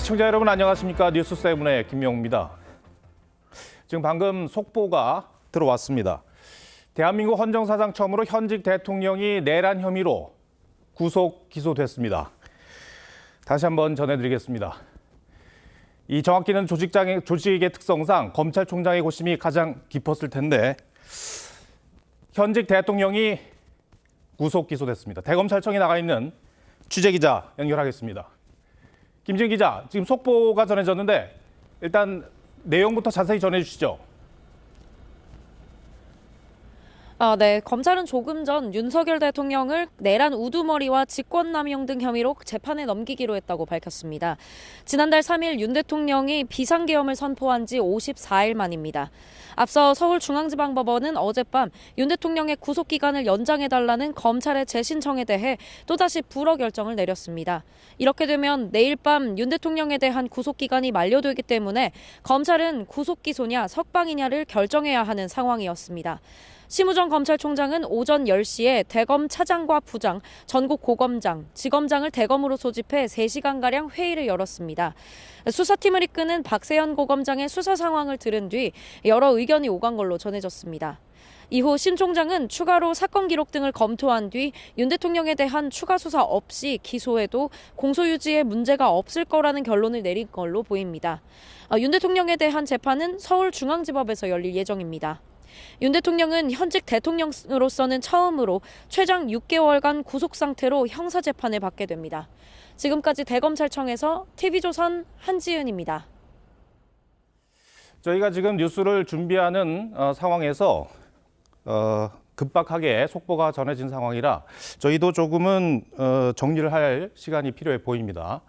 시청자 여러분 안녕하십니까? 뉴스7의 김명우입니다. 지금 방금 속보가 들어왔습니다. 대한민국 헌정사상 처음으로 현직 대통령이 내란 혐의로 구속 기소됐습니다. 다시 한번 전해드리겠습니다. 이 정확히는 조직의 특성상 검찰총장의 고심이 가장 깊었을 텐데 현직 대통령이 구속 기소됐습니다. 대검찰청에 나가 있는 취재기자 연결하겠습니다. 김지은 기자, 지금 속보가 전해졌는데 일단 내용부터 자세히 전해주시죠. 네. 검찰은 조금 전 윤석열 대통령을 내란 우두머리와 직권남용 등 혐의로 재판에 넘기기로 했다고 밝혔습니다. 지난달 3일 윤 대통령이 비상계엄을 선포한 지 54일 만입니다. 앞서 서울중앙지방법원은 어젯밤 윤 대통령의 구속기간을 연장해달라는 검찰의 재신청에 대해 또다시 불허 결정을 내렸습니다. 이렇게 되면 내일 밤 윤 대통령에 대한 구속기간이 만료되기 때문에 검찰은 구속기소냐 석방이냐를 결정해야 하는 상황이었습니다. 심우정 검찰총장은 오전 10시에 대검 차장과 부장, 전국 고검장, 지검장을 대검으로 소집해 3시간가량 회의를 열었습니다. 수사팀을 이끄는 박세현 고검장의 수사 상황을 들은 뒤 여러 의견이 오간 걸로 전해졌습니다. 이후 심 총장은 추가로 사건 기록 등을 검토한 뒤 윤 대통령에 대한 추가 수사 없이 기소해도 공소유지에 문제가 없을 거라는 결론을 내린 걸로 보입니다. 윤 대통령에 대한 재판은 서울중앙지법에서 열릴 예정입니다. 윤 대통령은 현직 대통령으로서는 처음으로 최장 6개월간 구속 상태로 형사재판을 받게 됩니다. 지금까지 대검찰청에서 TV조선 한지은입니다. 저희가 지금 뉴스를 준비하는 상황에서 급박하게 속보가 전해진 상황이라 저희도 조금은 정리를 할 시간이 필요해 보입니다.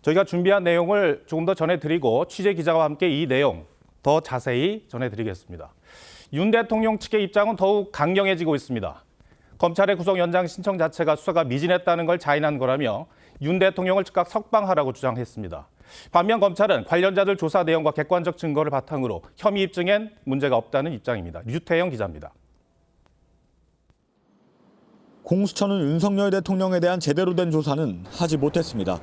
저희가 준비한 내용을 조금 더 전해드리고 취재 기자와 함께 이 내용 더 자세히 전해드리겠습니다. 윤 대통령 측의 입장은 더욱 강경해지고 있습니다. 검찰의 구속 연장 신청 자체가 수사가 미진했다는 걸 자인한 거라며 윤 대통령을 즉각 석방하라고 주장했습니다. 반면 검찰은 관련자들 조사 내용과 객관적 증거를 바탕으로 혐의 입증엔 문제가 없다는 입장입니다. 류태영 기자입니다. 공수처는 윤석열 대통령에 대한 제대로 된 조사는 하지 못했습니다.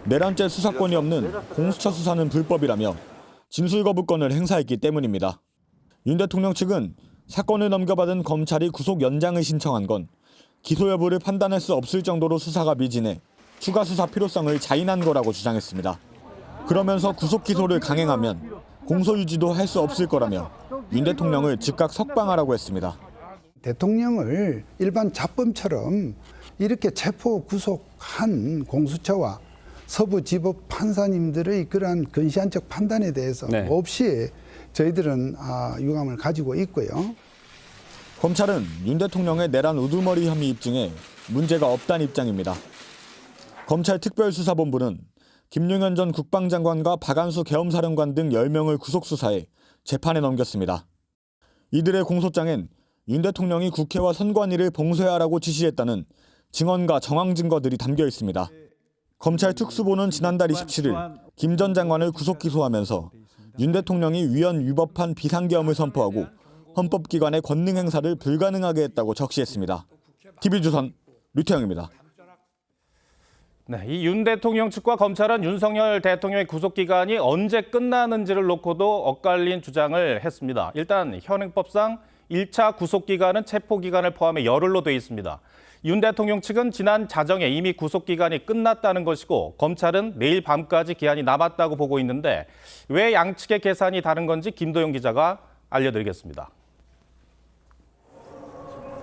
내란죄 수사권이 없는 공수처 수사는 불법이라며 진술 거부권을 행사했기 때문입니다. 윤 대통령 측은 사건을 넘겨받은 검찰이 구속 연장을 신청한 건 기소 여부를 판단할 수 없을 정도로 수사가 미진해 추가 수사 필요성을 자인한 거라고 주장했습니다. 그러면서 구속 기소를 강행하면 공소유지도 할 수 없을 거라며 윤 대통령을 즉각 석방하라고 했습니다. 대통령을 일반 잡범처럼 이렇게 체포 구속한 공수처와 서부지법 판사님들의 그러한 근시안적 판단에 대해서 없이 저희들은 유감을 가지고 있고요. 검찰은 윤 대통령의 내란 우두머리 혐의 입증에 문제가 없다는 입장입니다. 검찰 특별수사본부는 김용현 전 국방장관과 박안수 계엄사령관 등 10명을 구속수사해 재판에 넘겼습니다. 이들의 공소장엔 윤 대통령이 국회와 선관위를 봉쇄하라고 지시했다는 증언과 정황 증거들이 담겨 있습니다. 검찰 특수본은 지난달 27일 김 전 장관을 구속 기소하면서 윤 대통령이 위헌 위법한 비상계엄을 선포하고 헌법기관의 권능 행사를 불가능하게 했다고 적시했습니다. TV조선 류태영입니다. 네, 이 윤 대통령 측과 검찰은 윤석열 대통령의 구속기간이 언제 끝나는지를 놓고도 엇갈린 주장을 했습니다. 일단 현행법상 1차 구속기간은 체포기간을 포함해 열흘로 되어 있습니다. 윤 대통령 측은 지난 자정에 이미 구속기간이 끝났다는 것이고 검찰은 내일 밤까지 기한이 남았다고 보고 있는데 왜 양측의 계산이 다른 건지 김도영 기자가 알려드리겠습니다.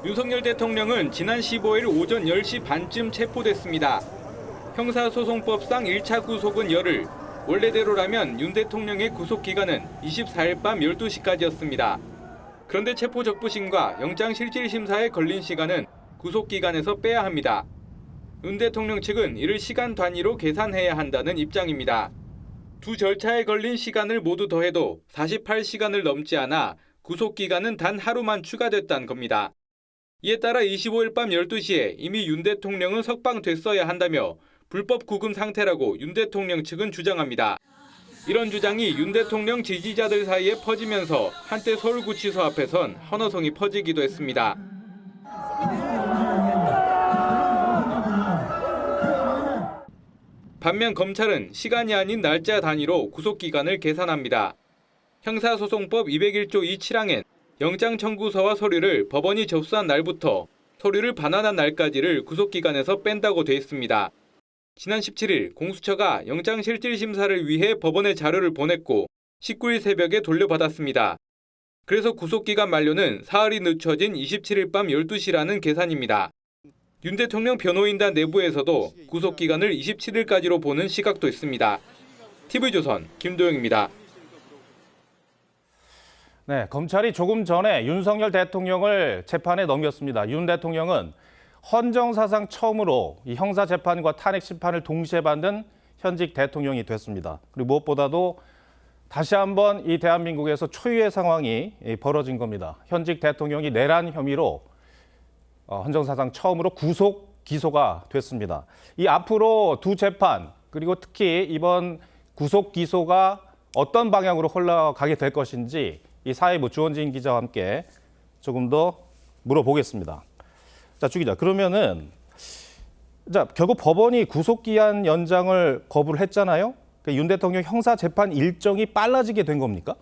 윤석열 대통령은 지난 15일 오전 10시 반쯤 체포됐습니다. 형사소송법상 1차 구속은 열흘, 원래대로라면 윤 대통령의 구속기간은 24일 밤 12시까지였습니다. 그런데 체포적부심과 영장실질심사에 걸린 시간은 구속기간에서 빼야 합니다. 윤 대통령 측은 이를 시간 단위로 계산해야 한다는 입장입니다. 두 절차에 걸린 시간을 모두 더해도 48시간을 넘지 않아 구속기간은 단 하루만 추가됐다는 겁니다. 이에 따라 25일 밤 12시에 이미 윤 대통령은 석방됐어야 한다며 불법 구금 상태라고 윤 대통령 측은 주장합니다. 이런 주장이 윤 대통령 지지자들 사이에 퍼지면서 한때 서울구치소 앞에선 환호성이 퍼지기도 했습니다. 반면 검찰은 시간이 아닌 날짜 단위로 구속기간을 계산합니다. 형사소송법 201조 2칠항엔 영장 청구서와 서류를 법원이 접수한 날부터 서류를 반환한 날까지를 구속기간에서 뺀다고 돼 있습니다. 지난 17일 공수처가 영장실질심사를 위해 법원에 자료를 보냈고 19일 새벽에 돌려받았습니다. 그래서 구속기간 만료는 사흘이 늦춰진 27일 밤 12시라는 계산입니다. 윤 대통령 변호인단 내부에서도 구속기간을 27일까지로 보는 시각도 있습니다. TV조선 김도영입니다. 네, 검찰이 조금 전에 윤석열 대통령을 재판에 넘겼습니다. 윤 대통령은 헌정사상 처음으로 이 형사재판과 탄핵심판을 동시에 받는 현직 대통령이 됐습니다. 그리고 무엇보다도 다시 한번 이 대한민국에서 초유의 상황이 벌어진 겁니다. 현직 대통령이 내란 혐의로 헌정사상 처음으로 구속 기소가 됐습니다. 이 앞으로 두 재판 그리고 특히 이번 구속 기소가 어떤 방향으로 흘러가게 될 것인지 이 사회부 주원진 기자와 함께 조금 더 물어보겠습니다. 자, 주 기자, 그러면은 결국 법원이 구속기한 연장을 거부를 했잖아요. 그러니까 윤 대통령 형사재판 일정이 빨라지게 된 겁니까?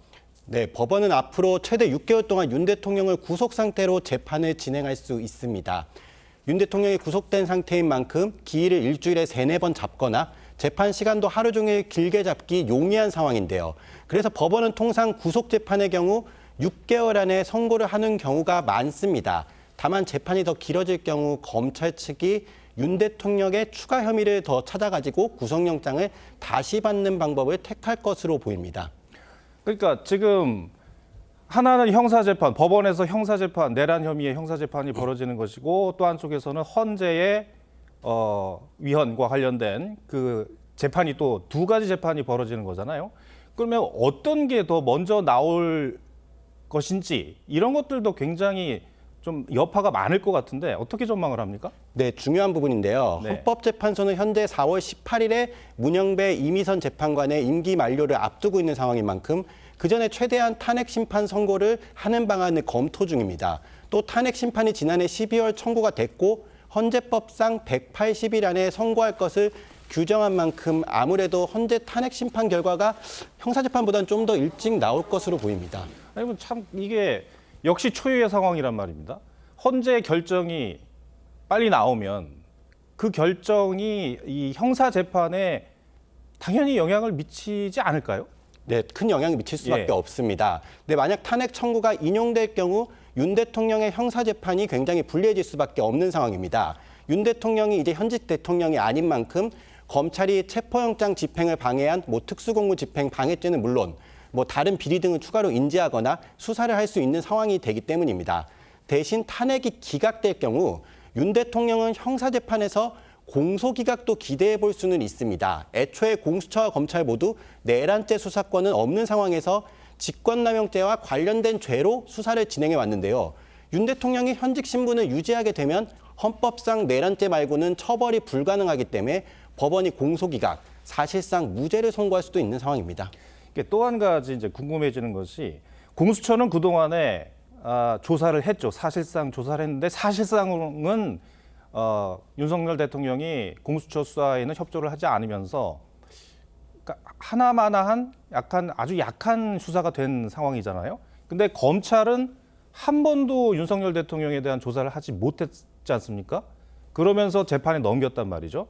네, 법원은 앞으로 최대 6개월 동안 윤 대통령을 구속 상태로 재판을 진행할 수 있습니다. 윤 대통령이 구속된 상태인 만큼 기일을 일주일에 3-4번 잡거나 재판 시간도 하루 종일 길게 잡기 용이한 상황인데요. 그래서 법원은 통상 구속 재판의 경우 6개월 안에 선고를 하는 경우가 많습니다. 다만 재판이 더 길어질 경우 검찰 측이 윤 대통령의 추가 혐의를 더 찾아가지고 구속영장을 다시 받는 방법을 택할 것으로 보입니다. 그러니까 지금 하나는 형사재판, 법원에서 형사재판, 내란 혐의의 형사재판이 벌어지는 것이고 또 한쪽에서는 헌재의 위헌과 관련된 그 재판이 또 두 가지 재판이 벌어지는 거잖아요. 그러면 어떤 게 더 먼저 나올 것인지 이런 것들도 굉장히 좀 여파가 많을 것 같은데 어떻게 전망을 합니까? 네, 중요한 부분인데요. 네. 헌법재판소는 현재 4월 18일에 문영배 이미선 재판관의 임기 만료를 앞두고 있는 상황인 만큼 그전에 최대한 탄핵 심판 선고를 하는 방안을 검토 중입니다. 또 탄핵 심판이 지난해 12월 청구가 됐고 헌재법상 180일 안에 선고할 것을 규정한 만큼 아무래도 헌재 탄핵 심판 결과가 형사재판보다는 좀 더 일찍 나올 것으로 보입니다. 아니, 참 이게 역시 초유의 상황이란 말입니다. 헌재 결정이 빨리 나오면 그 결정이 이 형사 재판에 당연히 영향을 미치지 않을까요? 네, 큰 영향이 미칠 수밖에 예. 없습니다. 근데 만약 탄핵 청구가 인용될 경우 윤 대통령의 형사재판이 굉장히 불리해질 수밖에 없는 상황입니다. 윤 대통령이 이제 현직 대통령이 아닌 만큼 검찰이 체포영장 집행을 방해한 특수공무 집행 방해죄는 물론 다른 비리 등을 추가로 인지하거나 수사를 할 수 있는 상황이 되기 때문입니다. 대신 탄핵이 기각될 경우 윤 대통령은 형사재판에서 공소기각도 기대해 볼 수는 있습니다. 애초에 공수처와 검찰 모두 내란죄 수사권은 없는 상황에서 직권남용죄와 관련된 죄로 수사를 진행해 왔는데요. 윤 대통령이 현직 신분을 유지하게 되면 헌법상 내란죄 말고는 처벌이 불가능하기 때문에 법원이 공소기각, 사실상 무죄를 선고할 수도 있는 상황입니다. 또 한 가지 이제 궁금해지는 것이 공수처는 그동안에 조사를 했죠. 사실상 조사를 했는데 사실상은 윤석열 대통령이 공수처 수사에는 협조를 하지 않으면서 그러니까 하나마나한 아주 약한 수사가 된 상황이잖아요. 근데 검찰은 한 번도 윤석열 대통령에 대한 조사를 하지 못했지 않습니까? 그러면서 재판에 넘겼단 말이죠.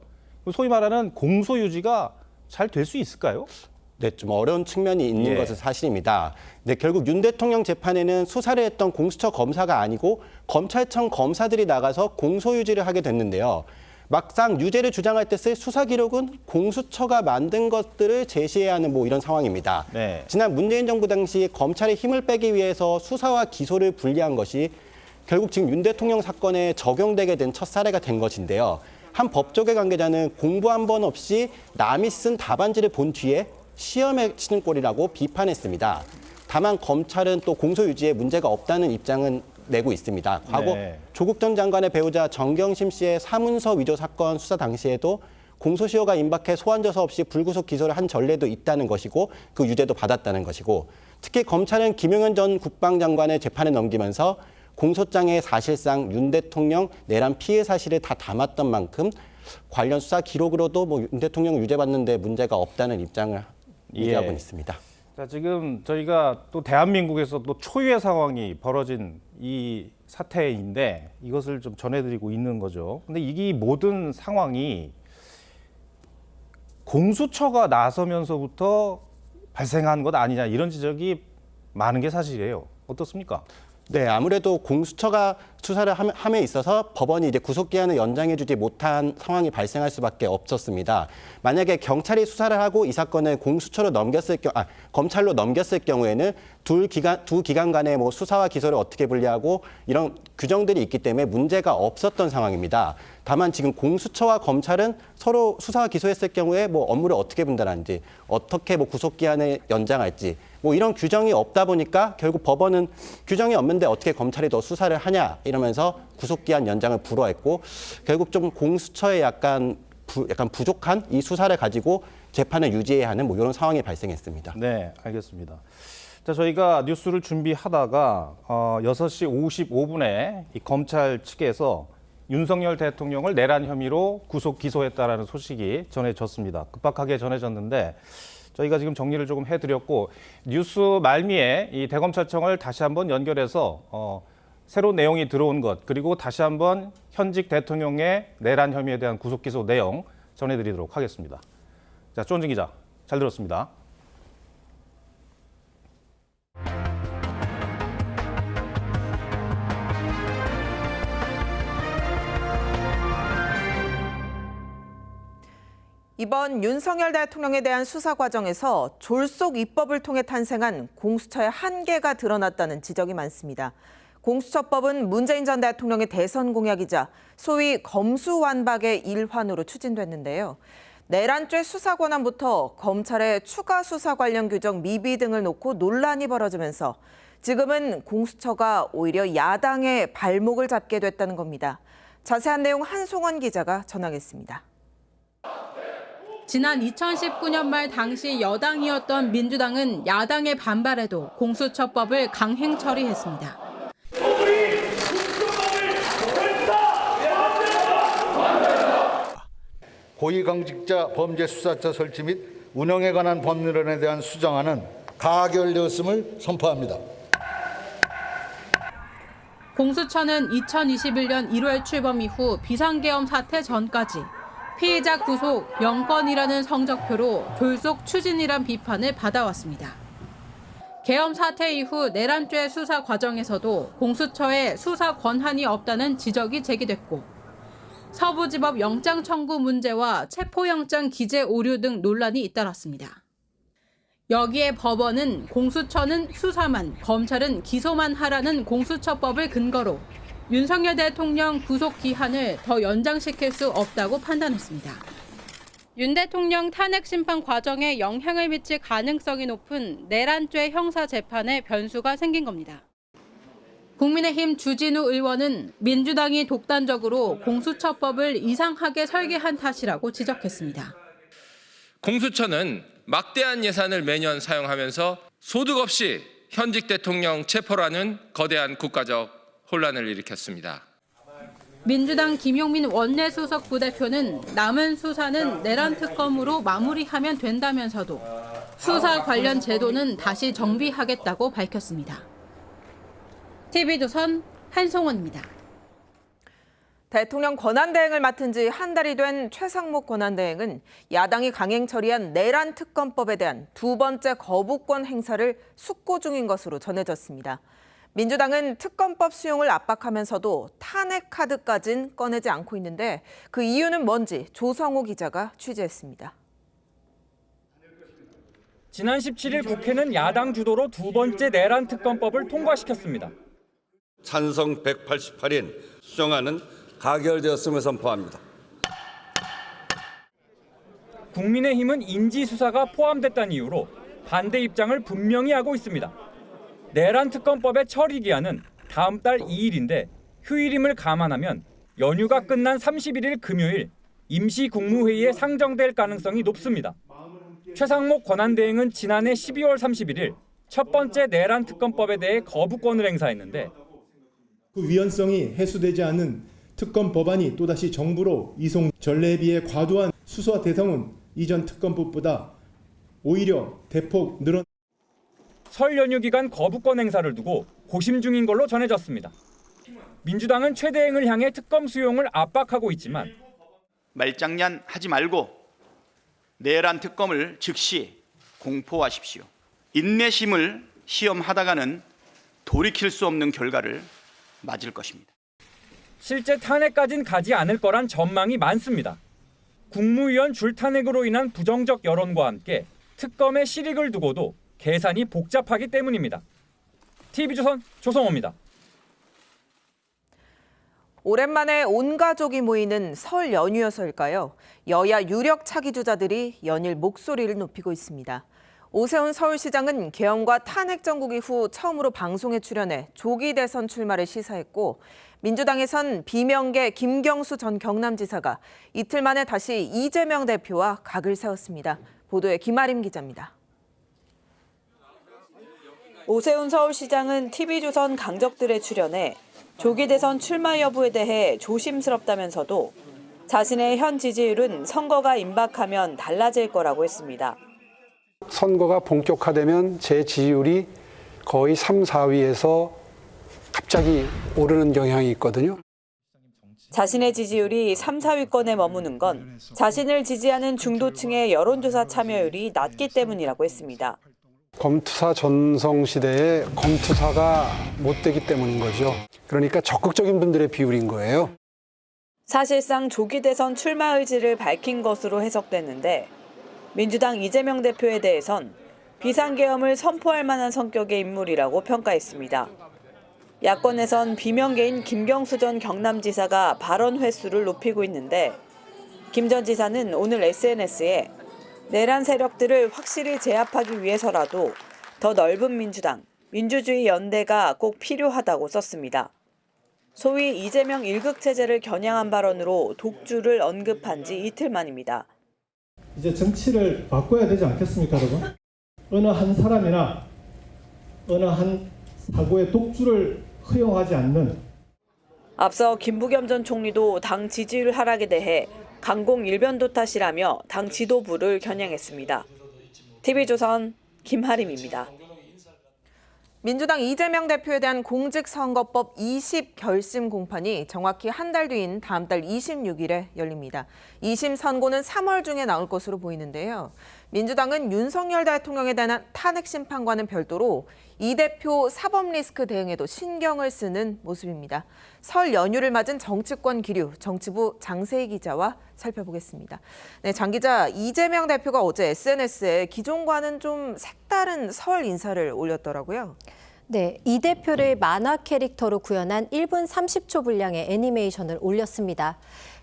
소위 말하는 공소 유지가 잘 될 수 있을까요? 네, 좀 어려운 측면이 있는 예. 것은 사실입니다. 네, 결국 윤 대통령 재판에는 수사를 했던 공수처 검사가 아니고 검찰청 검사들이 나가서 공소유지를 하게 됐는데요. 막상 유죄를 주장할 때 쓸 수사 기록은 공수처가 만든 것들을 제시해야 하는 이런 상황입니다. 네. 지난 문재인 정부 당시 검찰의 힘을 빼기 위해서 수사와 기소를 분리한 것이 결국 지금 윤 대통령 사건에 적용되게 된 첫 사례가 된 것인데요. 한 법조계 관계자는 공부 한 번 없이 남이 쓴 답안지를 본 뒤에 시험에 치는 꼴이라고 비판했습니다. 다만 검찰은 또 공소유지에 문제가 없다는 입장은 내고 있습니다. 과거 네. 조국 전 장관의 배우자 정경심 씨의 사문서 위조 사건 수사 당시에도 공소시효가 임박해 소환조사 없이 불구속 기소를 한 전례도 있다는 것이고 그 유죄도 받았다는 것이고 특히 검찰은 김용현 전 국방장관을 재판에 넘기면서 공소장에 사실상 윤 대통령 내란 피해 사실을 다 담았던 만큼 관련 수사 기록으로도 뭐 윤 대통령 유죄받는데 문제가 없다는 입장을 유지하고 있습니다. 자, 지금 저희가 또 대한민국에서 또 초유의 상황이 벌어진 이 사태인데 이것을 좀 전해드리고 있는 거죠. 근데 이 모든 상황이 공수처가 나서면서부터 발생한 것 아니냐 이런 지적이 많은 게 사실이에요. 어떻습니까? 네, 아무래도 공수처가 수사를 함에 있어서 법원이 이제 구속기한을 연장해주지 못한 상황이 발생할 수밖에 없었습니다. 만약에 경찰이 수사를 하고 이 사건을 공수처로 검찰로 넘겼을 경우에는 두 기관 간의 뭐 수사와 기소를 어떻게 분리하고 이런 규정들이 있기 때문에 문제가 없었던 상황입니다. 다만 지금 공수처와 검찰은 서로 수사와 기소했을 경우에 뭐 업무를 어떻게 분담하는지, 어떻게 뭐 구속기한을 연장할지 뭐 이런 규정이 없다 보니까 결국 법원은 규정이 없는데 어떻게 검찰이 더 수사를 하냐 이러면서 구속기한 연장을 불허했고 결국 좀 공수처에 약간 부족한 이 수사를 가지고 재판을 유지해야 하는 뭐 이런 상황이 발생했습니다. 네, 알겠습니다. 자, 저희가 뉴스를 준비하다가 6시 55분에 이 검찰 측에서 윤석열 대통령을 내란 혐의로 구속 기소했다라는 소식이 전해졌습니다. 급박하게 전해졌는데 저희가 지금 정리를 조금 해드렸고 뉴스 말미에 이 대검찰청을 다시 한번 연결해서 새로운 내용이 들어온 것 그리고 다시 한번 현직 대통령의 내란 혐의에 대한 구속 기소 내용 전해드리도록 하겠습니다. 자, 조은진 기자, 잘 들었습니다. 이번 윤석열 대통령에 대한 수사 과정에서 졸속 입법을 통해 탄생한 공수처의 한계가 드러났다는 지적이 많습니다. 공수처법은 문재인 전 대통령의 대선 공약이자 소위 검수완박의 일환으로 추진됐는데요. 내란죄 수사 권한부터 검찰의 추가 수사 관련 규정 미비 등을 놓고 논란이 벌어지면서 지금은 공수처가 오히려 야당의 발목을 잡게 됐다는 겁니다. 자세한 내용 한송원 기자가 전하겠습니다. 지난 2019년 말 당시 여당이었던 민주당은 야당의 반발에도 공수처법을 강행 처리했습니다. 고위공직자 범죄수사처 설치 및 운영에 관한 법률안에 대한 수정안은 가결되었음을 선포합니다. 공수처는 2021년 1월 출범 이후 비상계엄 사태 전까지 피의자 구속, 영권이라는 성적표로 졸속 추진이란 비판을 받아왔습니다. 계엄 사태 이후 내란죄 수사 과정에서도 공수처에 수사 권한이 없다는 지적이 제기됐고 서부지법 영장 청구 문제와 체포영장 기재 오류 등 논란이 잇따랐습니다. 여기에 법원은 공수처는 수사만, 검찰은 기소만 하라는 공수처법을 근거로 윤석열 대통령 구속 기한을 더 연장시킬 수 없다고 판단했습니다. 윤 대통령 탄핵 심판 과정에 영향을 미칠 가능성이 높은 내란죄 형사 재판에 변수가 생긴 겁니다. 국민의힘 주진우 의원은 민주당이 독단적으로 공수처법을 이상하게 설계한 탓이라고 지적했습니다. 공수처는 막대한 예산을 매년 사용하면서 소득 없이 현직 대통령 체포라는 거대한 국가적 혼란을 일으켰습니다. 민주당 김용민 원내수석 부대표는 남은 수사는 내란 특검으로 마무리하면 된다면서도 수사 관련 제도는 다시 정비하겠다고 밝혔습니다. TV조선 한송원입니다. 대통령 권한대행을 맡은 지 한 달이 된 최상목 권한대행은 야당이 강행 처리한 내란 특검법에 대한 두 번째 거부권 행사를 숙고 중인 것으로 전해졌습니다. 민주당은 특검법 수용을 압박하면서도 탄핵 카드까진 꺼내지 않고 있는데 그 이유는 뭔지 조성호 기자가 취재했습니다. 지난 17일 국회는 야당 주도로 두 번째 내란 특검법을 통과시켰습니다. 찬성 188인 수정안은 가결되었음을 선포합니다. 국민의힘은 인지수사가 포함됐다는 이유로 반대 입장을 분명히 하고 있습니다. 내란 특검법의 처리 기한은 다음 달 2일인데 휴일임을 감안하면 연휴가 끝난 31일 금요일 임시 국무회의에 상정될 가능성이 높습니다. 최상목 권한대행은 지난해 12월 31일 첫 번째 내란 특검법에 대해 거부권을 행사했는데 그 위헌성이 해소되지 않은 특검 법안이 또다시 정부로 이송 전례에 비해 과도한 수사 대상은 이전 특검법보다 오히려 대폭 늘어난. 설 연휴 기간 거부권 행사를 두고 고심 중인 걸로 전해졌습니다. 민주당은 최대행을 향해 특검 수용을 압박하고 있지만 말장난 하지 말고 내란 특검을 즉시 공포하십시오. 인내심을 시험하다가는 돌이킬 수 없는 결과를 맞을 것입니다. 실제 탄핵까진 가지 않을 거란 전망이 많습니다. 국무위원 줄탄핵으로 인한 부정적 여론과 함께 특검의 실익을 두고도 계산이 복잡하기 때문입니다. TV조선 조성호입니다. 오랜만에 온 가족이 모이는 설 연휴여서일까요? 여야 유력 차기 주자들이 연일 목소리를 높이고 있습니다. 오세훈 서울시장은 계엄과 탄핵 정국 이후 처음으로 방송에 출연해 조기 대선 출마를 시사했고, 민주당에선 비명계 김경수 전 경남지사가 이틀 만에 다시 이재명 대표와 각을 세웠습니다. 보도에 김아림 기자입니다. 오세훈 서울시장은 TV조선 강적들에 출연해 조기 대선 출마 여부에 대해 조심스럽다면서도 자신의 현 지지율은 선거가 임박하면 달라질 거라고 했습니다. 선거가 본격화되면 제 지지율이 거의 3, 4위에서 갑자기 오르는 경향이 있거든요. 자신의 지지율이 3, 4위권에 머무는 건 자신을 지지하는 중도층의 여론조사 참여율이 낮기 때문이라고 했습니다. 검투사 전성 시대에 검투사가 못 되기 때문인 거죠. 그러니까 적극적인 분들의 비율인 거예요. 사실상 조기 대선 출마 의지를 밝힌 것으로 해석됐는데, 민주당 이재명 대표에 대해선 비상계엄을 선포할 만한 성격의 인물이라고 평가했습니다. 야권에선 비명계인 김경수 전 경남지사가 발언 횟수를 높이고 있는데, 김 전 지사는 오늘 SNS에 내란 세력들을 확실히 제압하기 위해서라도 더 넓은 민주당, 민주주의 연대가 꼭 필요하다고 썼습니다. 소위 이재명 일극 체제를 겨냥한 발언으로 독주를 언급한 지 이틀 만입니다. 이제 정치를 바꿔야 되지 않겠습니까, 여러분? 어느 한 사람이나 어느 한 사고의 독주를 허용하지 않는. 앞서 김부겸 전 총리도 당 지지율 하락에 대해 강공 일변도 탓이라며 당 지도부를 겨냥했습니다. TV조선 김하림입니다. 민주당 이재명 대표에 대한 공직선거법 20 결심 공판이 정확히 한 달 뒤인 다음 달 26일에 열립니다. 2심 선고는 3월 중에 나올 것으로 보이는데요. 민주당은 윤석열 대통령에 대한 탄핵 심판과는 별도로 이 대표 사법 리스크 대응에도 신경을 쓰는 모습입니다. 설 연휴를 맞은 정치권 기류, 정치부 장세희 기자와 살펴보겠습니다. 네, 장 기자, 이재명 대표가 어제 SNS에 기존과는 좀 색다른 설 인사를 올렸더라고요. 네, 이 대표를 만화 캐릭터로 구현한 1분 30초 분량의 애니메이션을 올렸습니다.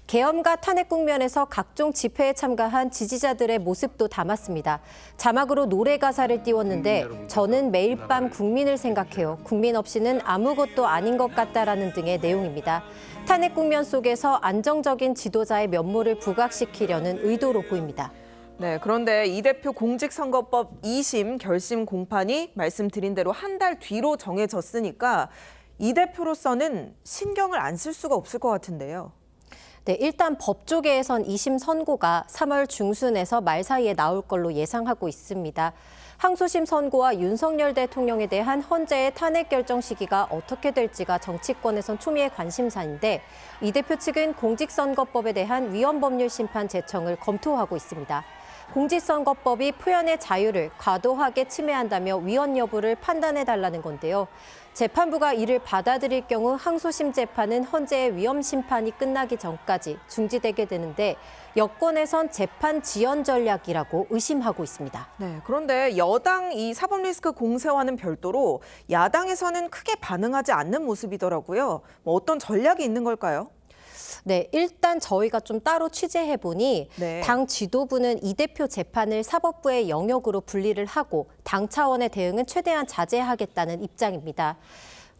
계엄과 탄핵 국면에서 각종 집회에 참가한 지지자들의 모습도 담았습니다. 자막으로 노래 가사를 띄웠는데 저는 매일 밤 국민을 생각해요. 국민 없이는 아무것도 아닌 것 같다라는 등의 내용입니다. 탄핵 국면 속에서 안정적인 지도자의 면모를 부각시키려는 의도로 보입니다. 네, 그런데 이 대표 공직선거법 2심 결심 공판이 말씀드린 대로 한 달 뒤로 정해졌으니까 이 대표로서는 신경을 안 쓸 수가 없을 것 같은데요. 네, 일단 법조계에선 2심 선고가 3월 중순에서 말 사이에 나올 걸로 예상하고 있습니다. 항소심 선고와 윤석열 대통령에 대한 헌재의 탄핵 결정 시기가 어떻게 될지가 정치권에선 초미의 관심사인데, 이 대표 측은 공직선거법에 대한 위헌법률 심판 제청을 검토하고 있습니다. 공직선거법이 표현의 자유를 과도하게 침해한다며 위헌 여부를 판단해달라는 건데요. 재판부가 이를 받아들일 경우 항소심 재판은 헌재의 위헌 심판이 끝나기 전까지 중지되게 되는데, 여권에선 재판 지연 전략이라고 의심하고 있습니다. 네, 그런데 여당 이 사법 리스크 공세와는 별도로 야당에서는 크게 반응하지 않는 모습이더라고요. 뭐 어떤 전략이 있는 걸까요? 네, 일단 저희가 좀 따로 취재해보니 당 지도부는 이 대표 재판을 사법부의 영역으로 분리를 하고 당 차원의 대응은 최대한 자제하겠다는 입장입니다.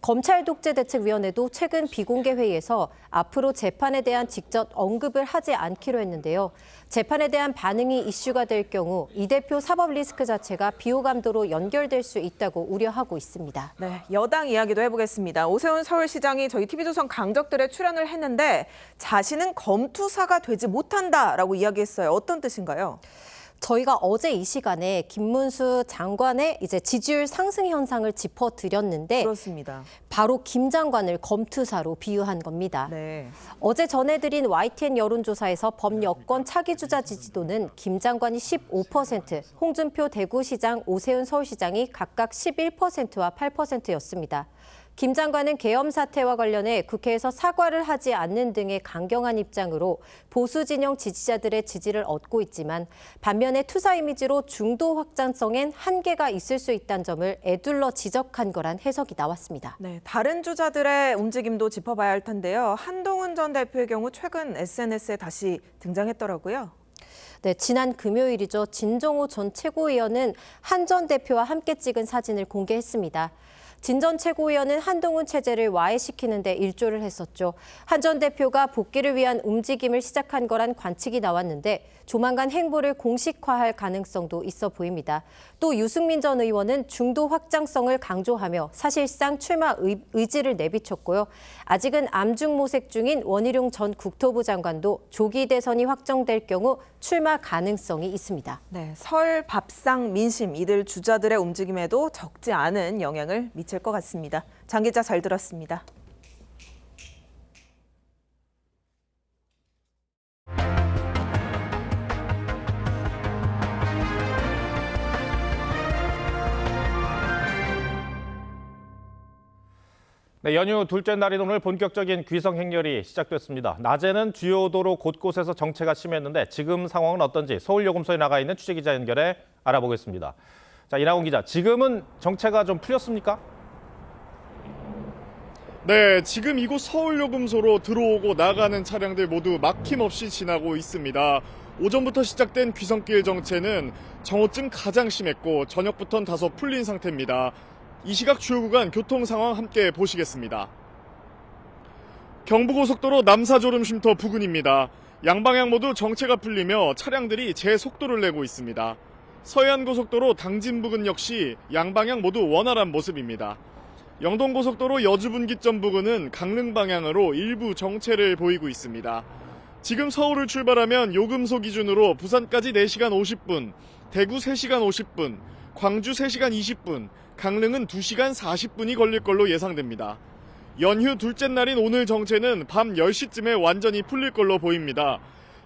검찰독재대책위원회도 최근 비공개 회의에서 앞으로 재판에 대한 직접 언급을 하지 않기로 했는데요. 재판에 대한 반응이 이슈가 될 경우 이 대표 사법 리스크 자체가 비호감도로 연결될 수 있다고 우려하고 있습니다. 네, 여당 이야기도 해보겠습니다. 오세훈 서울시장이 저희 TV조선 강적들에 출연을 했는데 자신은 검투사가 되지 못한다라고 이야기했어요. 어떤 뜻인가요? 저희가 어제 이 시간에 김문수 장관의 지지율 상승 현상을 짚어드렸는데 그렇습니다. 바로 김 장관을 검투사로 비유한 겁니다. 네. 어제 전해드린 YTN 여론조사에서 범여권 차기주자 지지도는 김 장관이 15%, 홍준표 대구시장, 오세훈 서울시장이 각각 11%와 8%였습니다. 김 장관은 계엄 사태와 관련해 국회에서 사과를 하지 않는 등의 강경한 입장으로 보수 진영 지지자들의 지지를 얻고 있지만 반면에 투사 이미지로 중도 확장성엔 한계가 있을 수 있다는 점을 애둘러 지적한 거란 해석이 나왔습니다. 네, 다른 주자들의 움직임도 짚어봐야 할 텐데요. 한동훈 전 대표의 경우 최근 SNS에 다시 등장했더라고요. 네, 지난 금요일이죠. 진정호 전 최고위원은 한 전 대표와 함께 찍은 사진을 공개했습니다. 진 전 최고위원은 한동훈 체제를 와해시키는 데 일조를 했었죠. 한 전 대표가 복귀를 위한 움직임을 시작한 거란 관측이 나왔는데 조만간 행보를 공식화할 가능성도 있어 보입니다. 또 유승민 전 의원은 중도 확장성을 강조하며 사실상 출마 의지를 내비쳤고요. 아직은 암중 모색 중인 원희룡 전 국토부 장관도 조기 대선이 확정될 경우 출마 가능성이 있습니다. 네, 설, 밥상, 민심 이들 주자들의 움직임에도 적지 않은 영향을 미칠 것 같습니다. 장 기자 잘 들었습니다. 네, 연휴 둘째 날인 오늘 본격적인 귀성 행렬이 시작됐습니다. 낮에는 주요 도로 곳곳에서 정체가 심했는데 지금 상황은 어떤지 서울요금소에 나가 있는 취재기자 연결해 알아보겠습니다. 자, 이나곤 기자, 지금은 정체가 좀 풀렸습니까? 네, 지금 이곳 서울요금소로 들어오고 나가는 차량들 모두 막힘없이 지나고 있습니다. 오전부터 시작된 귀성길 정체는 정오쯤 가장 심했고 저녁부터는 다소 풀린 상태입니다. 이 시각 주요 구간 교통 상황 함께 보시겠습니다. 경부고속도로 남사졸음 쉼터 부근입니다. 양방향 모두 정체가 풀리며 차량들이 제속도를 내고 있습니다. 서해안고속도로 당진 부근 역시 양방향 모두 원활한 모습입니다. 영동고속도로 여주분기점 부근은 강릉 방향으로 일부 정체를 보이고 있습니다. 지금 서울을 출발하면 요금소 기준으로 부산까지 4시간 50분, 대구 3시간 50분, 광주 3시간 20분, 강릉은 2시간 40분이 걸릴 걸로 예상됩니다. 연휴 둘째 날인 오늘 정체는 밤 10시쯤에 완전히 풀릴 걸로 보입니다.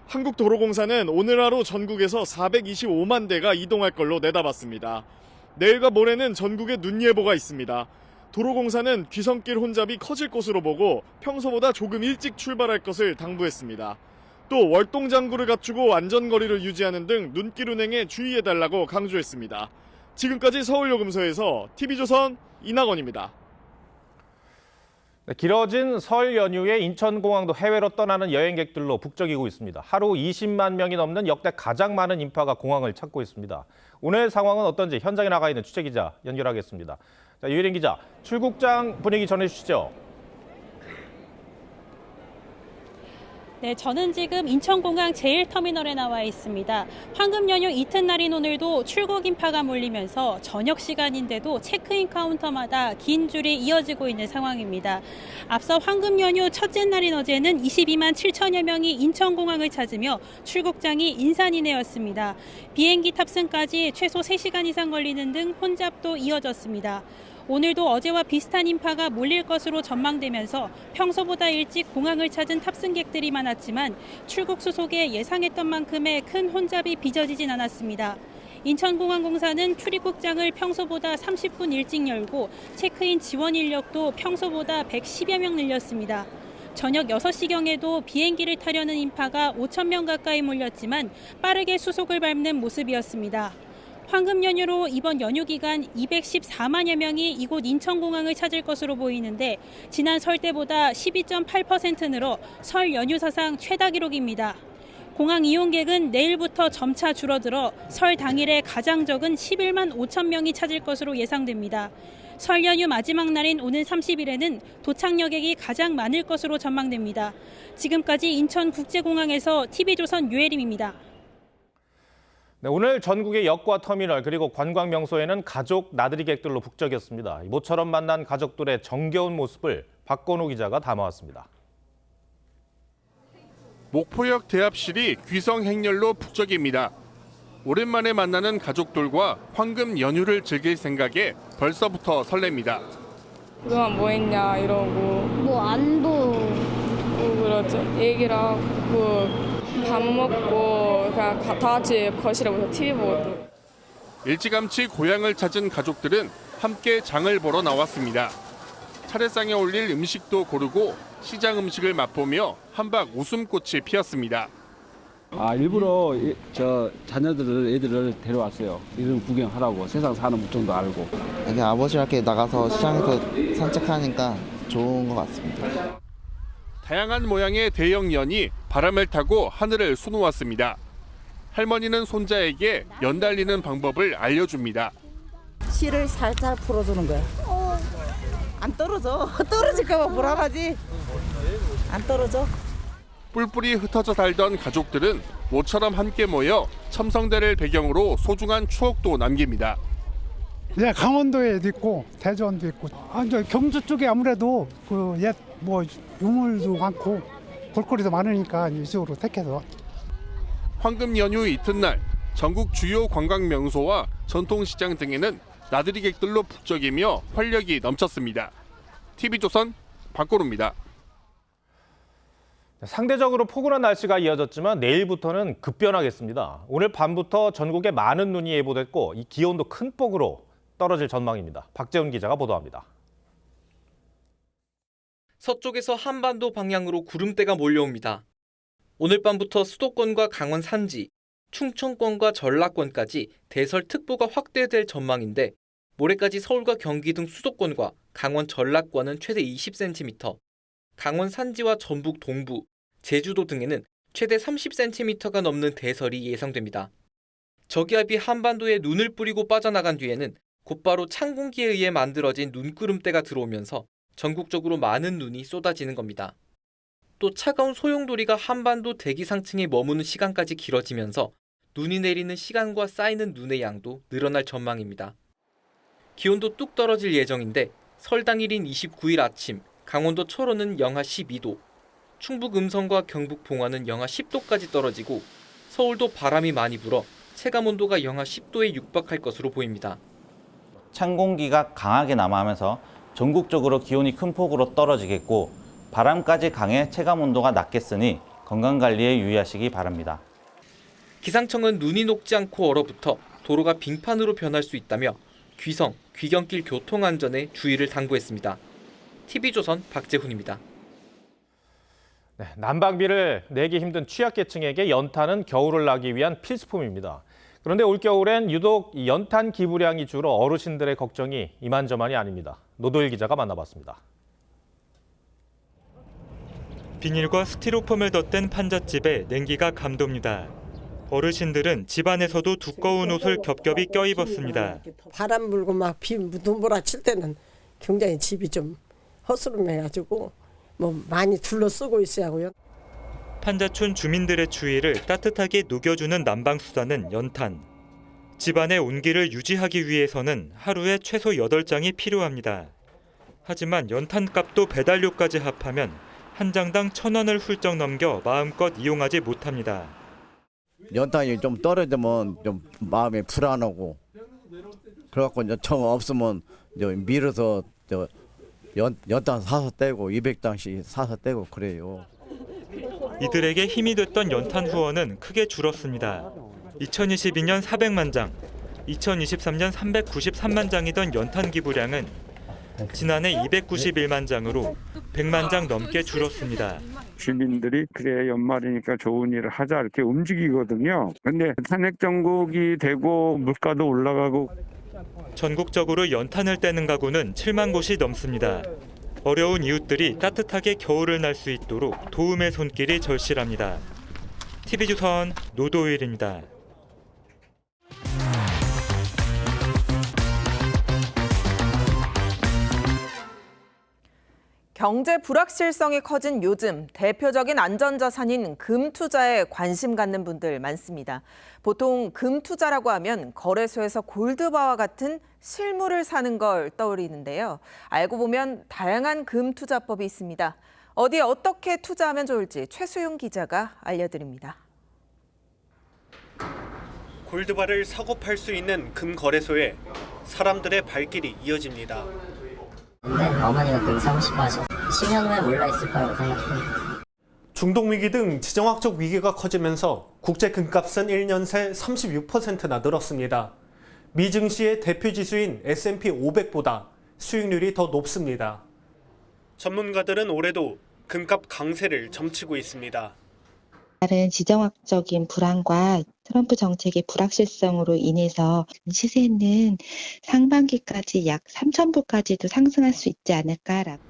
한국도로공사는 오늘 하루 전국에서 425만 대가 이동할 걸로 내다봤습니다. 내일과 모레는 전국에 눈 예보가 있습니다. 도로공사는 귀성길 혼잡이 커질 것으로 보고 평소보다 조금 일찍 출발할 것을 당부했습니다. 또 월동장구를 갖추고 안전거리를 유지하는 등 눈길 운행에 주의해달라고 강조했습니다. 지금까지 서울요금소에서 TV조선 이나건입니다. 네, 길어진 설 연휴에 인천공항도 해외로 떠나는 여행객들로 북적이고 있습니다. 하루 20만 명이 넘는 역대 가장 많은 인파가 공항을 찾고 있습니다. 오늘 상황은 어떤지 현장에 나가 있는 취재기자 연결하겠습니다. 자, 유혜린 기자, 출국장 분위기 전해주시죠. 네, 저는 지금 인천공항 제1터미널에 나와 있습니다. 황금 연휴 이튿날인 오늘도 출국 인파가 몰리면서 저녁 시간인데도 체크인 카운터마다 긴 줄이 이어지고 있는 상황입니다. 앞서 황금 연휴 첫째 날인 어제는 22만 7천여 명이 인천공항을 찾으며 출국장이 인산인해였습니다. 비행기 탑승까지 최소 3시간 이상 걸리는 등 혼잡도 이어졌습니다. 오늘도 어제와 비슷한 인파가 몰릴 것으로 전망되면서 평소보다 일찍 공항을 찾은 탑승객들이 많았지만 출국 수속에 예상했던 만큼의 큰 혼잡이 빚어지진 않았습니다. 인천공항공사는 출입국장을 평소보다 30분 일찍 열고 체크인 지원 인력도 평소보다 110여 명 늘렸습니다. 저녁 6시경에도 비행기를 타려는 인파가 5천 명 가까이 몰렸지만 빠르게 수속을 밟는 모습이었습니다. 황금 연휴로 이번 연휴 기간 214만여 명이 이곳 인천공항을 찾을 것으로 보이는데 지난 설 때보다 12.8% 늘어 설 연휴 사상 최다 기록입니다. 공항 이용객은 내일부터 점차 줄어들어 설 당일에 가장 적은 11만 5천 명이 찾을 것으로 예상됩니다. 설 연휴 마지막 날인 오는 30일에는 도착 여객이 가장 많을 것으로 전망됩니다. 지금까지 인천국제공항에서 TV조선 유혜림입니다. 네, 오늘 전국의 역과 터미널 그리고 관광 명소에는 가족 나들이객들로 북적였습니다. 모처럼 만난 가족들의 정겨운 모습을 박건우 기자가 담아왔습니다. 목포역 대합실이 귀성 행렬로 북적입니다. 오랜만에 만나는 가족들과 황금 연휴를 즐길 생각에 벌써부터 설렙니다. 그동안 뭐 했냐 이러고 뭐 안도 그러죠. 얘기를 하고 밥 먹고 그냥 다 같이 거실에 모여서 TV 보고. 일찌감치 고향을 찾은 가족들은 함께 장을 보러 나왔습니다. 차례상에 올릴 음식도 고르고 시장 음식을 맛보며 한박 웃음꽃이 피었습니다. 일부러 저 자녀들을 애들을 데려왔어요. 이런 구경하라고 세상 사는 물정도 알고. 이렇게 아버지랑 이렇게 나가서 시장에서 산책하니까 좋은 것 같습니다. 다양한 모양의 대형 연이 바람을 타고 하늘을 수놓았습니다. 할머니는 손자에게 연 달리는 방법을 알려줍니다. 실을 살살 풀어주는 거야. 안 떨어져. 떨어질까 봐 불안하지. 안 떨어져. 뿔뿔이 흩어져 살던 가족들은 모처럼 함께 모여 첨성대를 배경으로 소중한 추억도 남깁니다. 네, 강원도에도 있고 대전도 있고. 저 경주 쪽에 아무래도 그 옛 뭐 유물도 많고 볼거리도 많으니까 이쪽으로 택해서. 황금 연휴 이튿날 전국 주요 관광 명소와 전통시장 등에는 나들이객들로 북적이며 활력이 넘쳤습니다. TV조선 박고루입니다. 상대적으로 포근한 날씨가 이어졌지만 내일부터는 급변하겠습니다. 오늘 밤부터 전국에 많은 눈이 예보됐고 이 기온도 큰 폭으로 떨어질 전망입니다. 박재훈 기자가 보도합니다. 서쪽에서 한반도 방향으로 구름대가 몰려옵니다. 오늘 밤부터 수도권과 강원 산지, 충청권과 전라권까지 대설특보가 확대될 전망인데 모레까지 서울과 경기 등 수도권과 강원 전라권은 최대 20cm, 강원 산지와 전북 동부, 제주도 등에는 최대 30cm가 넘는 대설이 예상됩니다. 저기압이 한반도에 눈을 뿌리고 빠져나간 뒤에는 곧바로 찬 공기에 의해 만들어진 눈구름대가 들어오면서 전국적으로 많은 눈이 쏟아지는 겁니다. 또 차가운 소용돌이가 한반도 대기 상층에 머무는 시간까지 길어지면서 눈이 내리는 시간과 쌓이는 눈의 양도 늘어날 전망입니다. 기온도 뚝 떨어질 예정인데 설 당일인 29일 아침 강원도 철원은 영하 12도, 충북 음성과 경북 봉화는 영하 10도까지 떨어지고 서울도 바람이 많이 불어 체감온도가 영하 10도에 육박할 것으로 보입니다. 찬 공기가 강하게 남하하면서 전국적으로 기온이 큰 폭으로 떨어지겠고 바람까지 강해 체감온도가 낮겠으니 건강관리에 유의하시기 바랍니다. 기상청은 눈이 녹지 않고 얼어붙어 도로가 빙판으로 변할 수 있다며 귀성, 귀경길 교통안전에 주의를 당부했습니다. TV조선 박재훈입니다. 네, 난방비를 내기 힘든 취약계층에게 연탄은 겨울을 나기 위한 필수품입니다. 그런데 올겨울엔 유독 연탄 기부량이 줄어 어르신들의 걱정이 이만저만이 아닙니다. 노도일 기자가 만나봤습니다. 비닐과 스티로폼을 덧댄 판잣집에 냉기가 감돕니다. 어르신들은 집안에서도 두꺼운 옷을 겹겹이 껴입었습니다. 바람 불고 막 비 눈보라 칠 때는 굉장히 집이 좀 허스름해가지고 뭐 많이 둘러쓰고 있어야 하고요. 판자촌 주민들의 추위를 따뜻하게 녹여주는 난방수단은 연탄. 집안의 온기를 유지하기 위해서는 하루에 최소 8장이 필요합니다. 하지만 연탄값도 배달료까지 합하면 한 장당 1,000원을 훌쩍 넘겨 마음껏 이용하지 못합니다. 연탄이 좀 떨어지면 좀 마음이 불안하고 그래갖고 이제 정 없으면 이제 밀어서 연탄 사서 떼고 200장씩 사서 떼고 그래요. 이들에게 힘이 됐던 연탄 후원은 크게 줄었습니다. 2022년 400만 장, 2023년 393만 장이던 연탄 기부량은 지난해 291만 장으로 100만 장 넘게 줄었습니다. 주민들이 그래 연말이니까 좋은 일을 하자 이렇게 움직이거든요. 근데 탄핵 정국이 되고 물가도 올라가고 전국적으로 연탄을 떼는 가구는 7만 곳이 넘습니다. 어려운 이웃들이 따뜻하게 겨울을 날 수 있도록 도움의 손길이 절실합니다. TV조선 노도일입니다. 경제 불확실성이 커진 요즘 대표적인 안전자산인 금 투자에 관심 갖는 분들 많습니다. 보통 금 투자라고 하면 거래소에서 골드바와 같은 실물을 사는 걸 떠올리는데요. 알고 보면 다양한 금 투자법이 있습니다. 어디에 어떻게 투자하면 좋을지 최수용 기자가 알려드립니다. 골드바를 사고 팔 수 있는 금 거래소에 사람들의 발길이 이어집니다. 어머니가 금 사고 싶어 하셔서 10년 후에 올라있을 거라고 생각해요. 중동위기 등 지정학적 위기가 커지면서 국제 금값은 1년 새 36%나 늘었습니다. 미 증시의 대표 지수인 S&P 500보다 수익률이 더 높습니다. 전문가들은 올해도 금값 강세를 점치고 있습니다. 다른 지정학적인 불안과 트럼프 정책의 불확실성으로 인해서 시세는 상반기까지 약 3,000불까지도 상승할 수 있지 않을까라고.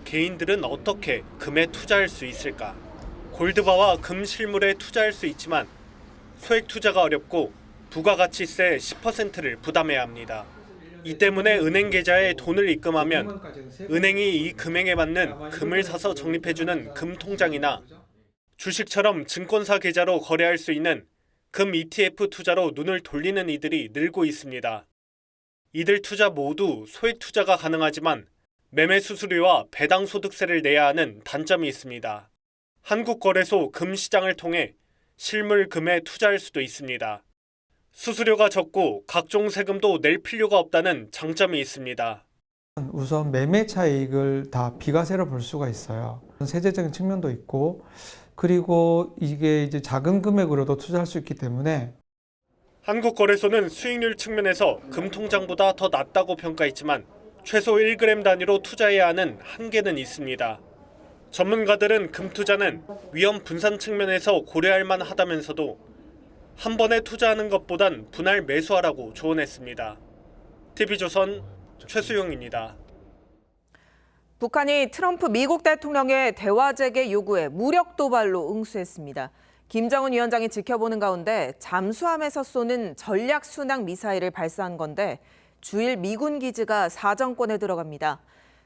개인들은 어떻게 금에 투자할 수 있을까? 골드바와 금 실물에 투자할 수 있지만 소액 투자가 어렵고 부가가치세 10%를 부담해야 합니다. 이 때문에 은행 계좌에 돈을 입금하면 은행이 이 금액에 맞는 금을 사서 적립해주는 금 통장이나 주식처럼 증권사 계좌로 거래할 수 있는 금 ETF 투자로 눈을 돌리는 이들이 늘고 있습니다. 이들 투자 모두 소액 투자가 가능하지만 매매 수수료와 배당 소득세를 내야 하는 단점이 있습니다. 한국거래소 금시장을 통해 실물 금에 투자할 수도 있습니다. 수수료가 적고 각종 세금도 낼 필요가 없다는 장점이 있습니다. 우선 매매 차익을 다 비과세로 볼 수가 있어요. 세제적인 측면도 있고 그리고 이게 이제 작은 금액으로도 투자할 수 있기 때문에 한국거래소는 수익률 측면에서 금통장보다 더 낮다고 평가했지만 최소 1g 단위로 투자해야 하는 한계는 있습니다. 전문가들은 금 투자는 위험 분산 측면에서 고려할 만하다면서도 한 번에 투자하는 것보단 분할 매수하라고 조언했습니다. TV조선 최수용입니다. 북한이 트럼프 미국 대통령의 대화 재개 요구에 무력 도발로 응수했습니다. 김정은 위원장이 지켜보는 가운데 잠수함에서 쏘는 전략 순항 미사일을 발사한 건데 주일 미군 기지가 사정권에 들어갑니다.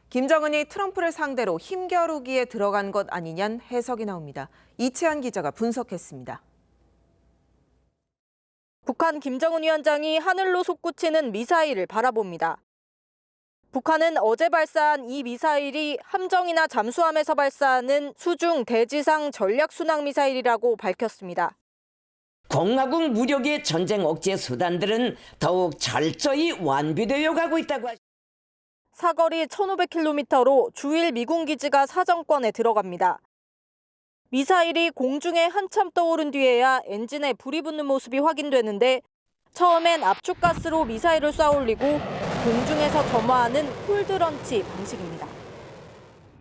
김정은이 트럼프를 상대로 힘겨루기에 들어간 것 아니냐는 해석이 나옵니다. 이채연 기자가 분석했습니다. 북한 김정은 위원장이 하늘로 솟구치는 미사일을 바라봅니다. 북한은 어제 발사한 이 미사일이 함정이나 잠수함에서 발사하는 수중 대지상 전략 순항 미사일이라고 밝혔습니다. 공화국 무력의 전쟁 억제 수단들은 더욱 철저히 완비되어 가고 있다고 하십니다. 사거리 1,500km로 주일 미군 기지가 사정권에 들어갑니다. 미사일이 공중에 한참 떠오른 뒤에야 엔진에 불이 붙는 모습이 확인되는데 처음엔 압축가스로 미사일을 쏴 올리고 공중에서 점화하는 콜드런치 방식입니다.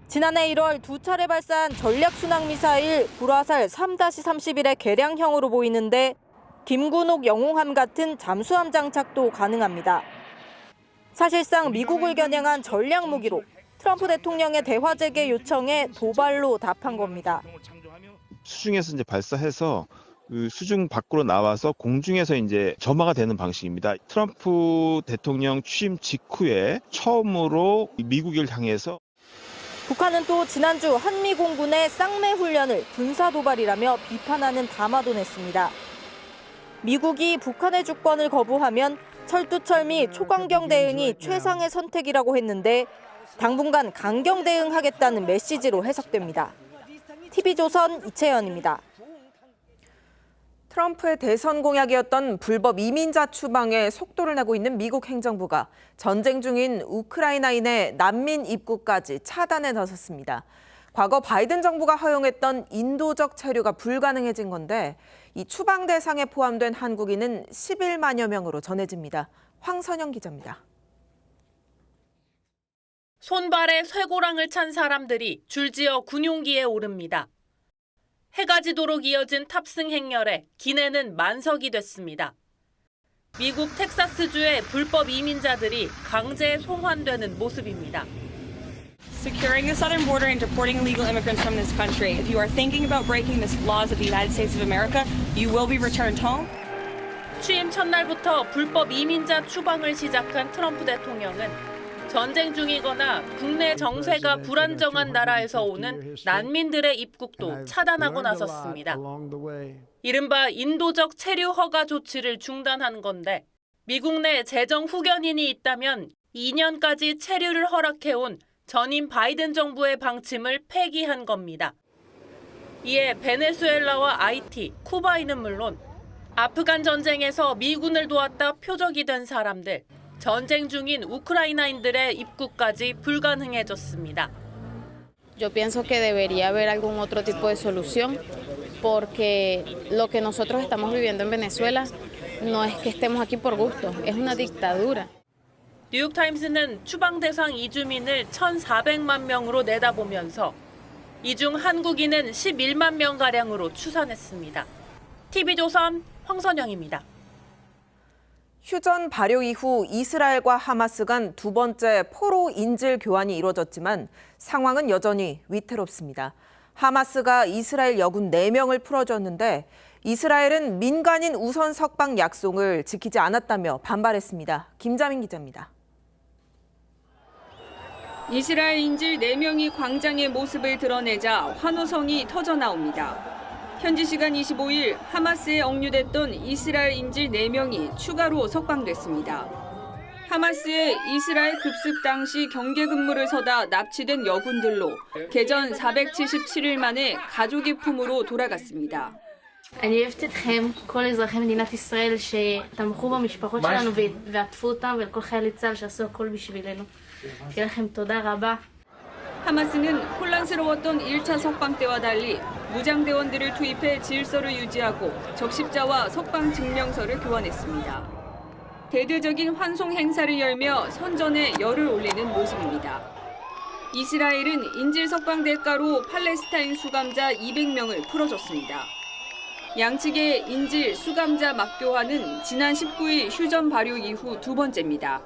지난해 1월 두 차례 발사한 전략 순항 미사일 불화살 3-31의 개량형으로 보이는데 김군옥 영웅함 같은 잠수함 장착도 가능합니다. 사실상 미국을 겨냥한 전략 무기로 트럼프 대통령의 대화 재개 요청에 도발로 답한 겁니다. 수중에서 이제 발사해서 그 수중 밖으로 나와서 공중에서 이제 점화가 되는 방식입니다. 트럼프 대통령 취임 직후에 처음으로 미국을 향해서 북한은 또 지난주 한미 공군의 쌍매 훈련을 군사 도발이라며 비판하는 담화도 냈습니다. 미국이 북한의 주권을 거부하면 철두철미 초강경 대응이 최상의 선택이라고 했는데 당분간 강경 대응하겠다는 메시지로 해석됩니다. TV조선 이채연입니다. 트럼프의 대선 공약이었던 불법 이민자 추방에 속도를 내고 있는 미국 행정부가 전쟁 중인 우크라이나인의 난민 입국까지 차단에 나섰습니다. 과거 바이든 정부가 허용했던 인도적 체류가 불가능해진 건데 이 추방 대상에 포함된 한국인은 11만여 명으로 전해집니다. 황선영 기자입니다. 손발에 쇠고랑을 찬 사람들이 줄지어 군용기에 오릅니다. 해가 지도록 이어진 탑승 행렬에 기내는 만석이 됐습니다. 미국 텍사스주의 불법 이민자들이 강제 송환되는 모습입니다. Securing the southern border and deporting illegal immigrants from this country. If you are thinking about breaking the laws of the United States of America, you will be returned home. 취임 첫날부터 불법 이민자 추방을 시작한 트럼프 대통령은 전쟁 중이거나 국내 정세가 불안정한 나라에서 오는 난민들의 입국도 차단하고 나섰습니다. 이른바 인도적 체류 허가 조치를 중단한 건데 미국 내 재정 후견인이 있다면 2년까지 체류를 허락해온 전임 바이든 정부의 방침을 폐기한 겁니다. 이에 베네수엘라와 아이티, 쿠바인은 물론 아프간 전쟁에서 미군을 도왔다 표적이 된 사람들, 전쟁 중인 우크라이나인들의 입국까지 불가능해졌습니다. Yo pienso que debería haber algún otro tipo de solución porque lo que nosotros estamos viviendo en Venezuela no es que estemos aquí por gusto, es una dictadura. 뉴욕타임스는 추방 대상 이주민을 1,400만 명으로 내다보면서 이 중 한국인은 11만 명가량으로 추산했습니다. TV조선 황선영입니다. 휴전 발효 이후 이스라엘과 하마스 간 두 번째 포로 인질 교환이 이뤄졌지만 상황은 여전히 위태롭습니다. 하마스가 이스라엘 여군 4명을 풀어줬는데 이스라엘은 민간인 우선 석방 약속을 지키지 않았다며 반발했습니다. 김자민 기자입니다. 이스라엘 인질 4명이 광장의 모습을 드러내자 환호성이 터져나옵니다. 현지 시간 25일 하마스에 억류됐던 이스라엘 인질 4명이 추가로 석방됐습니다. 하마스의 이스라엘 급습 당시 경계 근무를 서다 납치된 여군들로 개전 477일 만에 가족의 품으로 돌아갔습니다. אני אוהבת אתכם, כל אזרחי מדינת ישראל שתמכו במשפחות שלנו ועטפו אותם ולכל חיילי צה"ל שעשו הכל בשבילנו. שיהיה לכם תודה רבה. 하마스는 혼란스러웠던 1차 석방 때와 달리 무장대원들을 투입해 질서를 유지하고 적십자와 석방 증명서를 교환했습니다. 대대적인 환송 행사를 열며 선전에 열을 올리는 모습입니다. 이스라엘은 인질 석방 대가로 팔레스타인 수감자 200명을 풀어줬습니다. 양측의 인질, 수감자 맞교환은 지난 19일 휴전 발효 이후 두 번째입니다.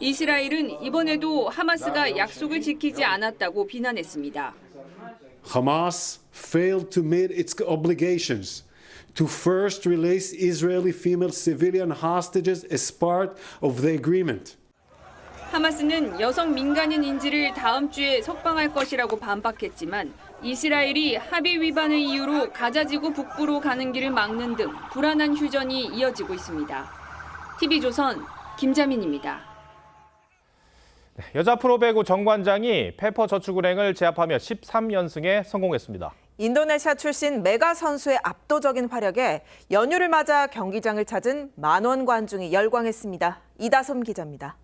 이스라엘은 이번에도 하마스가 약속을 지키지 않았다고 비난했습니다. Hamas failed to meet its obligations to first release Israeli female civilian hostages as part of the agreement. 하마스는 여성 민간인 인질을 다음 주에 석방할 것이라고 반박했지만 이스라엘이 합의 위반을 이유로 가자지구 북부로 가는 길을 막는 등 불안한 휴전이 이어지고 있습니다. TV조선 김자민입니다. 여자 프로배구 정관장이 페퍼저축은행을 제압하며 13연승에 성공했습니다. 인도네시아 출신 메가 선수의 압도적인 활약에 연휴를 맞아 경기장을 찾은 만원 관중이 열광했습니다. 이다솜 기자입니다.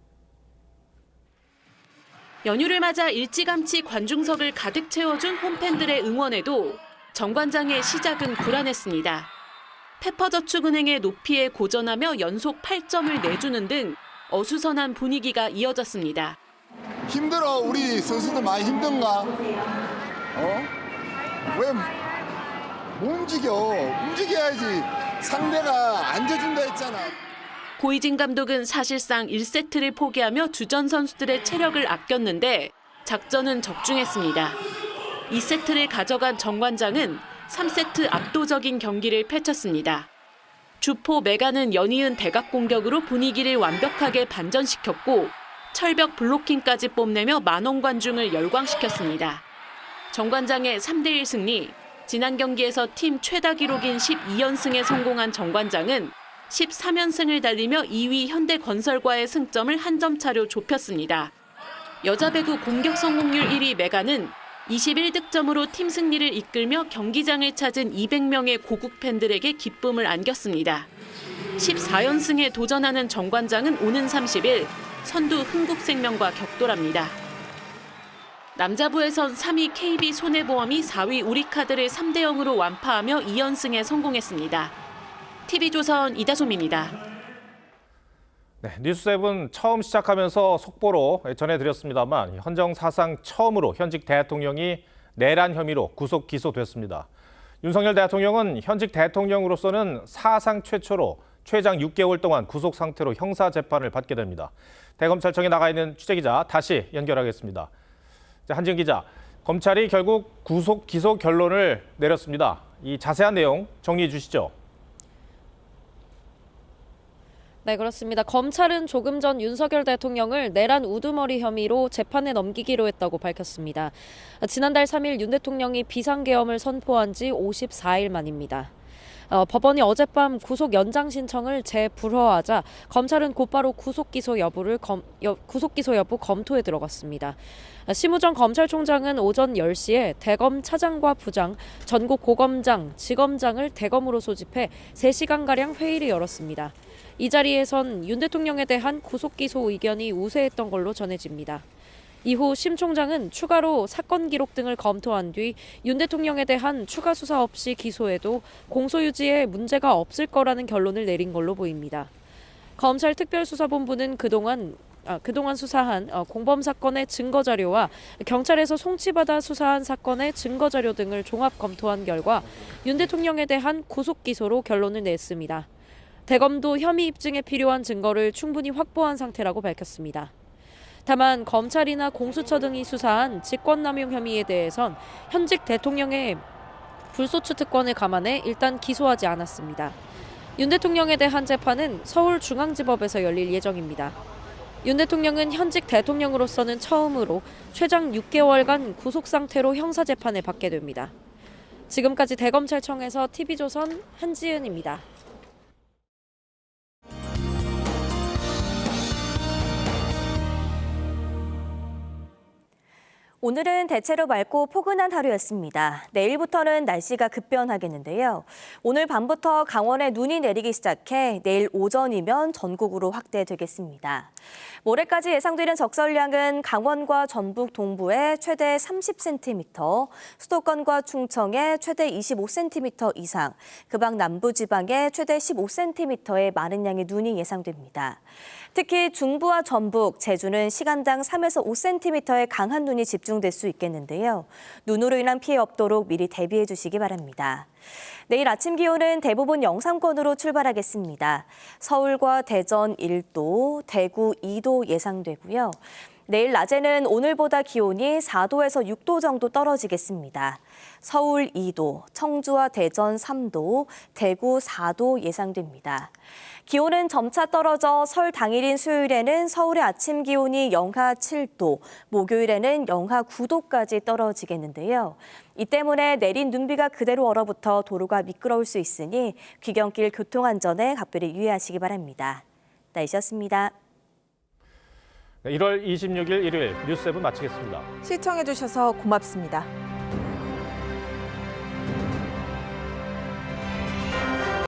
연휴를 맞아 일찌감치 관중석을 가득 채워준 홈팬들의 응원에도 정관장의 시작은 불안했습니다. 페퍼저축은행의 높이에 고전하며 연속 8점을 내주는 등 어수선한 분위기가 이어졌습니다. 힘들어. 우리 선수들 많이 힘든가? 왜 못 움직여? 움직여야지. 상대가 앉아준다 했잖아. 고이진 감독은 사실상 1세트를 포기하며 주전 선수들의 체력을 아꼈는데 작전은 적중했습니다. 2세트를 가져간 정관장은 3세트 압도적인 경기를 펼쳤습니다. 주포 메가는 연이은 대각 공격으로 분위기를 완벽하게 반전시켰고 철벽 블로킹까지 뽐내며 만원 관중을 열광시켰습니다. 정관장의 3대1 승리, 지난 경기에서 팀 최다 기록인 12연승에 성공한 정관장은 13연승을 달리며 2위 현대건설과의 승점을 한 점 차로 좁혔습니다. 여자 배구 공격 성공률 1위 메가는 21득점으로 팀 승리를 이끌며 경기장을 찾은 200명의 고국 팬들에게 기쁨을 안겼습니다. 14연승에 도전하는 정관장은 오는 30일 선두 흥국생명과 격돌합니다. 남자부에선 3위 KB손해보험이 4위 우리카드를 3대 0으로 완파하며 2연승에 성공했습니다. TV조선 이다솜입니다. 네, 뉴스7 처음 시작하면서 속보로 전해드렸습니다만 헌정 사상 처음으로 현직 대통령이 내란 혐의로 구속 기소됐습니다. 윤석열 대통령은 현직 대통령으로서는 사상 최초로 최장 6개월 동안 구속 상태로 형사 재판을 받게 됩니다. 대검찰청에 나가 있는 취재기자 다시 연결하겠습니다. 한지은 기자, 검찰이 결국 구속 기소 결론을 내렸습니다. 이 자세한 내용 정리해 주시죠. 네, 그렇습니다. 검찰은 조금 전 윤석열 대통령을 내란 우두머리 혐의로 재판에 넘기기로 했다고 밝혔습니다. 지난달 3일 윤 대통령이 비상계엄을 선포한 지 54일 만입니다. 법원이 어젯밤 구속 연장 신청을 재불허하자 검찰은 곧바로 구속 기소 여부 검토에 들어갔습니다. 심우정 검찰총장은 오전 10시에 대검 차장과 부장, 전국 고검장, 지검장을 대검으로 소집해 3시간가량 회의를 열었습니다. 이 자리에선 윤 대통령에 대한 구속 기소 의견이 우세했던 걸로 전해집니다. 이후 심 총장은 추가로 사건 기록 등을 검토한 뒤 윤 대통령에 대한 추가 수사 없이 기소해도 공소유지에 문제가 없을 거라는 결론을 내린 걸로 보입니다. 검찰 특별수사본부는 그동안 수사한 공범 사건의 증거 자료와 경찰에서 송치받아 수사한 사건의 증거 자료 등을 종합 검토한 결과 윤 대통령에 대한 구속 기소로 결론을 냈습니다. 대검도 혐의 입증에 필요한 증거를 충분히 확보한 상태라고 밝혔습니다. 다만 검찰이나 공수처 등이 수사한 직권남용 혐의에 대해선 현직 대통령의 불소추 특권을 감안해 일단 기소하지 않았습니다. 윤 대통령에 대한 재판은 서울중앙지법에서 열릴 예정입니다. 윤 대통령은 현직 대통령으로서는 처음으로 최장 6개월간 구속 상태로 형사재판을 받게 됩니다. 지금까지 대검찰청에서 TV조선 한지은입니다. 오늘은 대체로 맑고 포근한 하루였습니다. 내일부터는 날씨가 급변하겠는데요. 오늘 밤부터 강원에 눈이 내리기 시작해 내일 오전이면 전국으로 확대되겠습니다. 모레까지 예상되는 적설량은 강원과 전북 동부에 최대 30cm, 수도권과 충청에 최대 25cm 이상, 그 밖 남부지방에 최대 15cm의 많은 양의 눈이 예상됩니다. 특히 중부와 전북, 제주는 시간당 3에서 5cm의 강한 눈이 집중될 수 있겠는데요. 눈으로 인한 피해 없도록 미리 대비해 주시기 바랍니다. 내일 아침 기온은 대부분 영상권으로 출발하겠습니다. 서울과 대전 1도, 대구 2도 예상되고요. 내일 낮에는 오늘보다 기온이 4도에서 6도 정도 떨어지겠습니다. 서울 2도, 청주와 대전 3도, 대구 4도 예상됩니다. 기온은 점차 떨어져 설 당일인 수요일에는 서울의 아침 기온이 영하 7도, 목요일에는 영하 9도까지 떨어지겠는데요. 이 때문에 내린 눈비가 그대로 얼어붙어 도로가 미끄러울 수 있으니 귀경길 교통안전에 각별히 유의하시기 바랍니다. 날씨였습니다. 1월 26일 일요일 뉴스 7 마치겠습니다. 시청해주셔서 고맙습니다.